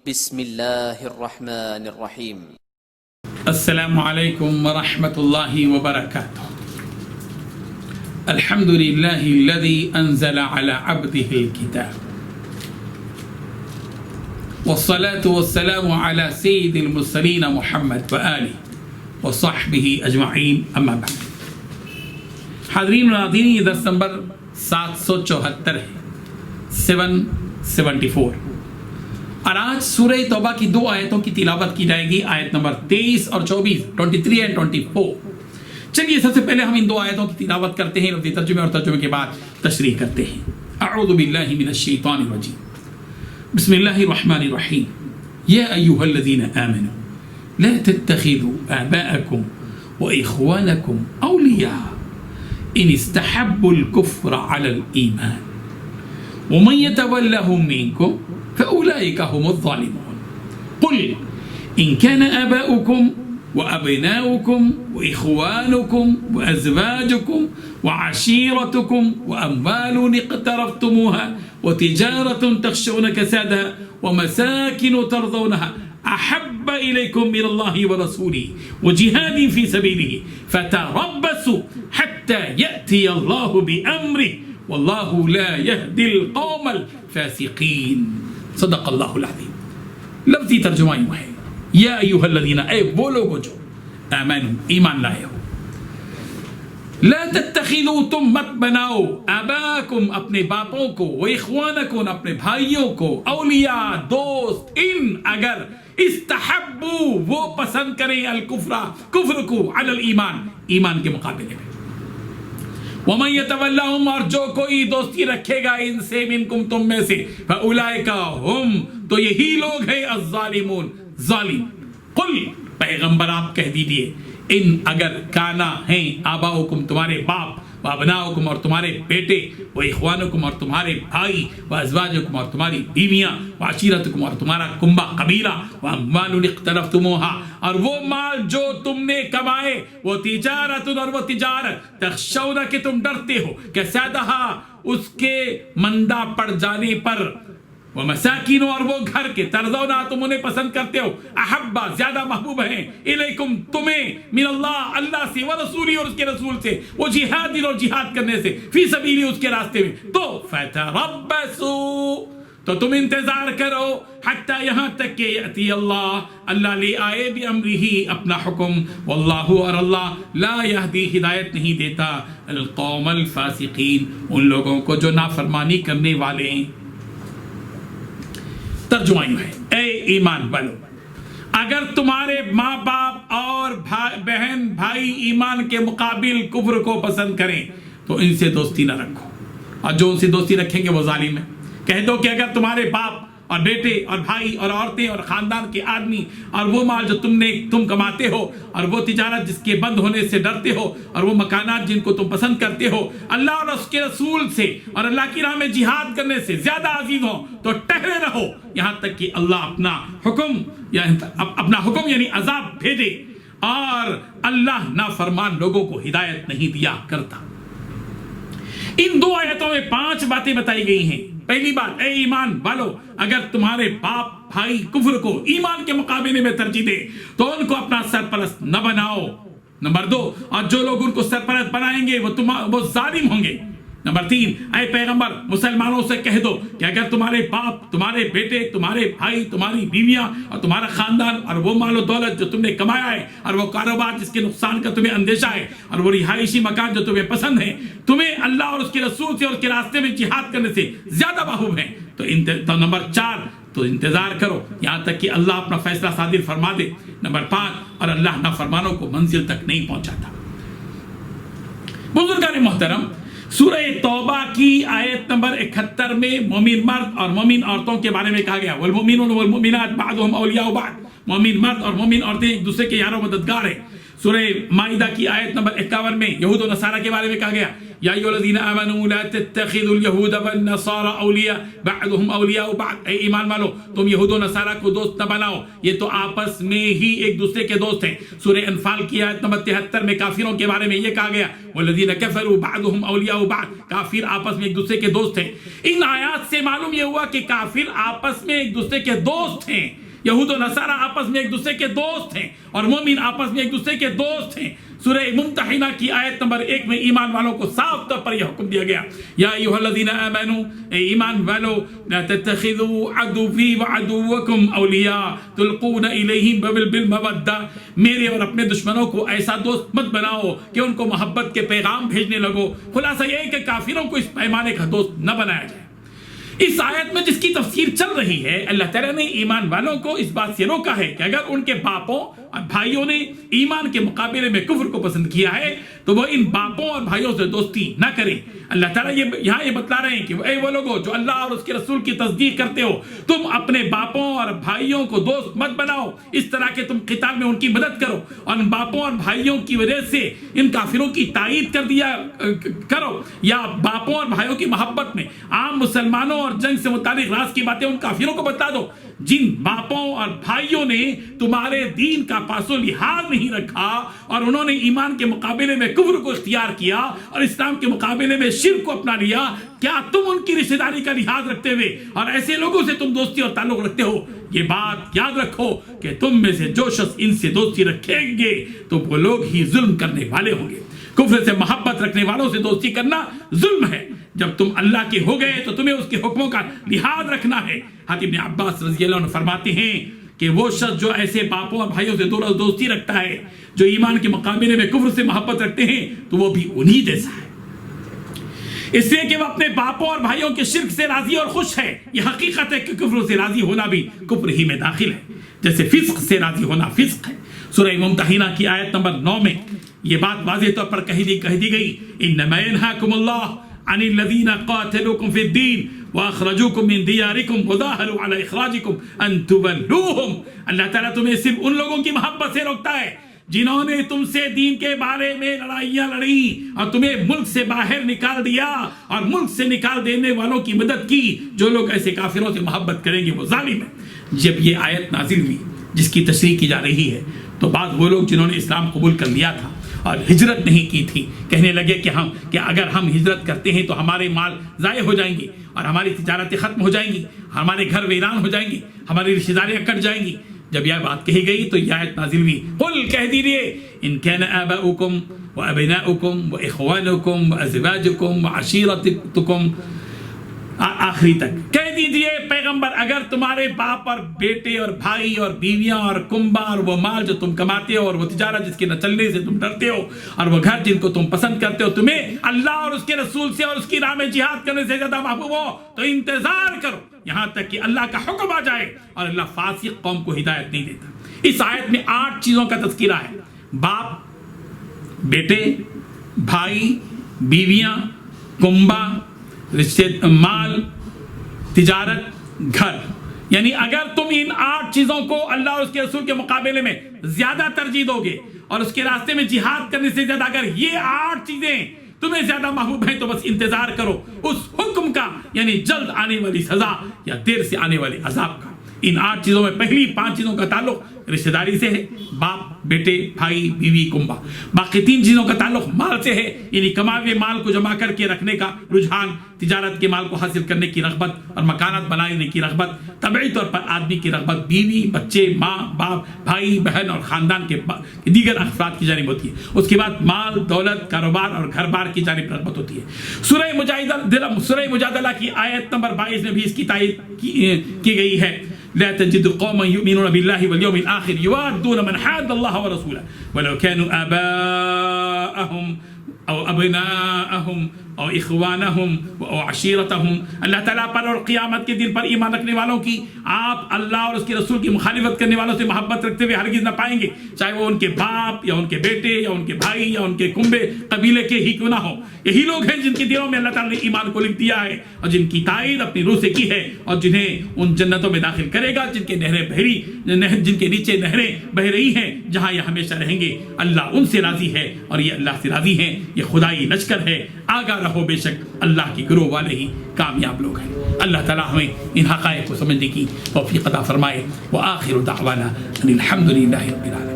بسم اللہ الرحمن الرحیم۔ السلام علیکم ورحمۃ اللہ وبرکاتہ۔ الحمد للہ الذی انزل علی عبده الکتاب والصلاة والسلام علی سید المرسلین محمد وآلہ وصحبہ اجمعین، اما بعد۔ حاضرین و ناظرین، یہ درس نمبر 774 ہے، 774، اور آج سورہ توبہ کی دو آیتوں کی تلاوت کی جائے گی، آیت نمبر 23 اور 24، 23 and 24۔ چلیے سب سے پہلے ہم ان دو آیتوں کی تلاوت کرتے ہیں، لفظی ترجمے اور ترجمے کے بعد تشریح کرتے ہیں۔ اعوذ باللہ من الشیطان الرجیم، بسم اللہ الرحمن الرحیم۔ یا ایہا الذین آمنوا لا تتخذوا آباءکم واخوانکم اولیاء ان استحبوا الكفر على الایمان ومن يتولهم منكم فأولئك هم الظالمون قل إن كان آباؤكم وأبناؤكم وإخوانكم وأزواجكم وعشيرتكم وأموال اقترفتموها وتجارة تخشون كسادها ومساكن ترضونها أحب إليكم من الله ورسوله وجهاد في سبيله فتربصوا حتى يأتي الله بأمره واللہ لا یہدی القوم الفاسقین۔ صدق اللہ العظیم۔ لفظی ترجمہ یوں ہے، یا ایھا الذین، اے وہ لوگوں جو آمنوا، ایمان لائے ہو، لا تتخذوا، تم مت بناؤ، آباءکم، اپنے باپوں کو، و اخوانکم، اپنے بھائیوں کو، اولیاء، دوست، ان، اگر، استحبوا، وہ پسند کریں، الکفر، کفر کو، علی الایمان، ایمان کے مقابلے میں، وَمَن يَتَوَلَّهُمْ، اور جو کوئی دوستی رکھے گا ان سے، منکم، تم میں سے، فَأُولَئِكَ هُمْ، تو یہی لوگ ہیں، الظالمون، ظالم۔ قل، پیغمبر آپ کہہ دیجئے، ان، اگر، کانا، ہیں، آباؤکم، تمہارے باپ، وابناؤکم، اور تمہارے بیٹے، واخوانکم، اور تمہارے بھائی، وازواجکم، اور تمہاری بیویاں، وعشیرتکم، اور تمہارا کنبہ، قبیلہ، واموال اقترفتموها، اور وہ مال جو تم نے کمائے، وہ تجارت، اور وہ تجارت، تخشون، کہ تم ڈرتے ہو، کسادہا، اس کے مندہ پڑ جانے پر، ومساکین، اور وہ گھر کے، ترضونا، تم انہیں پسند کرتے ہو، احبا، زیادہ محبوب ہیں، الیکم، تمہیں، من اللہ، اللہ سے، ورسولی، اور اس کے رسول سے، وہ جہاد، اور جہاد کرنے سے، فی سبیلی، اس کے راستے میں، تو فتربصوا، تو تم انتظار کرو، حتی، یہاں تک کہ یأتی اللہ، اللہ لے آئے، بامرہ، اپنا حکم، واللہ، اور اللہ، لا یہدی، ہدایت نہیں دیتا، القوم الفاسقین، ان لوگوں کو جو نافرمانی کرنے والے ہیں۔ ترجمہ یوں ہے، اے ایمان والو، اگر تمہارے ماں باپ اور بہن بھائی ایمان کے مقابل کفر کو پسند کریں تو ان سے دوستی نہ رکھو، اور جو ان سے دوستی رکھیں گے وہ ظالم ہیں۔ کہہ دو کہ اگر تمہارے باپ اور بیٹے اور بھائی اور عورتیں اور خاندان کے آدمی اور وہ مال جو تم کماتے ہو، اور وہ تجارت جس کے بند ہونے سے ڈرتے ہو، اور وہ مکانات جن کو تم پسند کرتے ہو، اللہ اور اس کے رسول سے اور اللہ کی راہ میں جہاد کرنے سے زیادہ عزیز ہو، تو ٹہرے رہو یہاں تک کہ اللہ اپنا حکم یعنی عذاب بھیجے، اور اللہ نافرمان لوگوں کو ہدایت نہیں دیا کرتا۔ ان دو آیتوں میں 5 باتیں بتائی گئی ہیں۔ پہلی بات، اے ایمان والو، اگر تمہارے باپ بھائی کفر کو ایمان کے مقابلے میں ترجیح دے تو ان کو اپنا سرپرست نہ بناؤ۔ نمبر 2، اور جو لوگ ان کو سرپرست بنائیں گے وہ ظالم ہوں گے۔ نمبر 3، اے پیغمبر، مسلمانوں سے کہہ دو کہ اگر تمہارے باپ، تمہارے بیٹے، تمہارے بھائی، تمہاری بیویاں اور تمہارا خاندان، اور وہ مال و دولت جو تم نے کمایا ہے، اور وہ کاروبار جس کے نقصان کا تمہیں اندیشہ ہے، اور وہ رہائشی مکان جو تمہیں پسند ہے، تمہیں اللہ اور اس کے رسول سے اور اس کے راستے میں جہاد کرنے سے زیادہ محبوب ہیں، تو نمبر 4، تو انتظار کرو یہاں تک کہ اللہ اپنا فیصلہ صادر فرما دے۔ نمبر 5، اور اللہ نافرمانوں کو منزل تک نہیں پہنچاتا۔ بزرگان محترم، سورہ توبہ کی آیت نمبر 71 میں مومن مرد اور مومن عورتوں کے بارے میں کہا گیا، والمؤمنون والمؤمنات بعضهم اولیاء بعض، مومن مرد اور مومن عورتیں ایک دوسرے کے یار و مددگار ہیں۔ سورہ مائدہ کی آیت نمبر 51 میں یہود و نصارہ کے بارے میں کہا گیا، یا ایھا الذین آمنوا لا تتخذوا اليهود والنصارى اولیاء بعضهم اولیاء بعض، اے ایمان والو تم یہود و نصارہ کو دوست نہ بناؤ، یہ تو آپس میں ہی ایک دوسرے کے دوست ہیں۔ سورہ انفال کی آیت نمبر 73 میں کافروں کے بارے میں یہ کہا گیا والذین کفروا بعضهم اولیاء بعض، کافر آپس میں ایک دوسرے کے دوست ہیں۔ ان آیات سے معلوم یہ ہوا کہ کافر آپس میں ایک دوسرے کے دوست ہیں، یہود و نصارہ آپس میں ایک دوسرے کے دوست ہیں، اور مومن آپس میں ایک دوسرے کے دوست ہیں۔ سورہ ممتحنہ کی آیت نمبر 1 میں ایمان والوں کو صاف طور پر یہ حکم دیا گیا یا ایھا الذین آمنوا، اے ایمان والو لا تتخذوا عدوی وعدوکم اولیاء تلقون الیہم بالمودہ، میرے اور اپنے دشمنوں کو ایسا دوست مت بناؤ کہ ان کو محبت کے پیغام بھیجنے لگو۔ خلاصہ یہ ہے کہ کافروں کو اس پیمانے کا دوست نہ بنایا جائے۔ اس آیت میں جس کی تفسیر چل رہی ہے، اللہ تعالیٰ نے ایمان والوں کو اس بات سے روکا ہے کہ اگر ان کے باپوں اور بھائیوں نے ایمان کے مقابلے میں کفر کو پسند کیا ہے تو وہ ان باپوں اور بھائیوں سے دوستی نہ کریں۔ اللہ تعالیٰ یہاں یہ بتلا رہے ہیں کہ اے وہ لوگوں جو اللہ اور اس کے رسول کی تصدیق کرتے ہو، تم اپنے باپوں اور بھائیوں کو دوست مت بناؤ اس طرح کہ تم قتال میں ان کی مدد کرو اور ان باپوں اور بھائیوں کی وجہ سے ان کافروں کی تائید کر دیا کرو، یا باپوں اور بھائیوں کی محبت میں عام مسلمانوں اور جنگ سے متعلق راز کی باتیں ان کافروں کو بتا دو جن باپوں اور بھائیوں نے تمہارے دین کا پاس و لحاظ نہیں رکھا اور انہوں نے ایمان کے مقابلے میں کفر کو اختیار کیا اور اسلام کے مقابلے میں شرک کو اپنا لیا، کیا تم ان کی رشتہ داری کا لحاظ رکھتے ہوئے اور ایسے لوگوں سے تم دوستی اور تعلق رکھتے ہو؟ یہ بات یاد رکھو کہ تم میں سے جو شخص ان سے دوستی رکھیں گے تو وہ لوگ ہی ظلم کرنے والے ہوں گے۔ کفر سے محبت رکھنے والوں سے دوستی کرنا ظلم ہے۔ جب تم اللہ کے ہو گئے تو تمہیں اس کے حکموں کا لحاظ رکھنا ہے۔ حضرت ابن عباس رضی اللہ عنہ فرماتے ہیں کہ وہ شخص جو ایسے باپوں اور بھائیوں سے دوستی رکھتا ہے جو ایمان کے مقابلے میں کفر سے محبت رکھتے ہیں تو وہ بھی انہی جیسا ہے، اس لیے کہ وہ اپنے باپوں اور بھائیوں کے شرک سے راضی اور خوش ہے۔ یہ حقیقت ہے کہ کفر سے راضی ہونا بھی کفر ہی میں داخل ہے، جیسے فسق سے راضی ہونا فسق ہے۔ سورہ ممتحنہ کی آیت نمبر 9 میں یہ بات واضح طور پر کہہ دی گئی انما ينهاكم الله عن الذين قاتلوكم في الدين واخرجوكم من دياركم وظاهروا على اخراجكم ان تولوهم۔ اللہ تعالیٰ تمہیں صرف ان لوگوں کی محبت سے روکتا ہے جنہوں نے تم سے دین کے بارے میں لڑائیاں لڑی اور تمہیں ملک سے باہر نکال دیا اور ملک سے نکال دینے والوں کی مدد کی۔ جو لوگ ایسے کافروں سے محبت کریں گے وہ ظالم ہیں۔ جب یہ آیت نازل ہوئی جس کی تشریح کی جا رہی ہے تو بعض وہ لوگ جنہوں نے اسلام قبول کر لیا تھا اور ہجرت نہیں کی تھی کہنے لگے کہ اگر ہم ہجرت کرتے ہیں تو ہمارے مال ضائع ہو جائیں گے اور ہماری تجارتیں ختم ہو جائیں گی، ہمارے گھر ویران ہو جائیں گی، ہماری رشتہ داریاں کٹ جائیں گی۔ جب یہ بات کہی گئی تو یہ آیت نازل ہوئی قل کہہ دیجئے ان کان آباؤکم وابناؤکم واخوانکم وازواجکم وعشیرتکم، آخری تک کہہ دیجئے پیغمبر اگر تمہارے باپ اور بیٹے اور بھائی اور بیویاں اور کنبہ اور وہ مال جو تم کماتے ہو اور وہ تجارت جس کے نہ چلنے سے تم ڈرتے ہو اور وہ گھر جن کو تم پسند کرتے ہو تمہیں اللہ اور اس کے رسول سے اور اس کی راہ میں جہاد کرنے سے زیادہ محبوب ہو تو انتظار کرو یہاں تک کہ اللہ کا حکم آ جائے، اور اللہ فاسق قوم کو ہدایت نہیں دیتا۔ اس آیت میں 8 چیزوں کا تذکرہ ہے: باپ، بیٹے، بھائی، بیویاں، کنبہ، رشتے، مال، تجارت، گھر۔ یعنی اگر تم ان 8 چیزوں کو اللہ اور اس کے رسول کے مقابلے میں زیادہ ترجیح دو گے اور اس کے راستے میں جہاد کرنے سے زیادہ اگر یہ 8 چیزیں تمہیں زیادہ محبوب ہیں تو بس انتظار کرو اس حکم کا، یعنی جلد آنے والی سزا یا دیر سے آنے والے عذاب کا۔ ان 8 چیزوں میں پہلی 5 چیزوں کا تعلق رشتہ داری سے ہے، باپ، بیٹے، بھائی، بیوی، کنبہ۔ باقی 3 چیزوں کا تعلق مال سے ہے، یعنی کمائے ہوئے مال کو جمع کر کے رکھنے کا رجحان، تجارت کے مال کو حاصل کرنے کی رغبت اور مکانات بنانے کی رغبت، طبعی طور پر آدمی کی رغبت بیوی، بچے، ماں، باپ، بھائی، بہن اور خاندان کے دیگر افراد کی جانب ہوتی ہے۔ اس کے بعد مال، دولت، کاروبار اور گھر بار کی جانب رغبت ہوتی ہے۔ سورہ مجادلہ کی آیت نمبر 22 میں بھی اس کی تائید کی گئی ہے: لا تجد قوما يؤمنون بالله واليوم الآخر يوادون من حاد الله ورسوله ولو كانوا آباءهم أو أبناءهم اور اخوانہم و عشیرتہم، اللہ تعالیٰ پر اور قیامت کے دن پر ایمان رکھنے والوں کی آپ اللہ اور اس کے رسول کی مخالفت کرنے والوں سے محبت رکھتے ہوئے ہرگز نہ پائیں گے، چاہے وہ ان کے باپ یا ان کے بیٹے یا ان کے بھائی یا ان کے کنبے قبیلے کے ہی کیوں نہ ہو۔ یہی لوگ ہیں جن کے دلوں میں اللہ تعالیٰ نے ایمان کو لکھ دیا ہے اور جن کی تائید اپنی روح سے کی ہے، اور جنہیں ان جنتوں میں داخل کرے گا جن کے نہریں بہری، جن کے نیچے نہریں بہ رہی ہیں، جہاں یہ ہمیشہ رہیں گے۔ اللہ ان سے راضی ہے اور یہ اللہ سے راضی ہیں، یہ خدائی لشکر ہے۔ آگاہ رہو، بے شک اللہ کی گروہ والے ہی کامیاب لوگ ہیں۔ اللہ تعالیٰ ہمیں ان حقائق کو سمجھنے کی توفیق عطا فرمائے۔ وآخر دعوانا ان الحمد للہ رب العالمین۔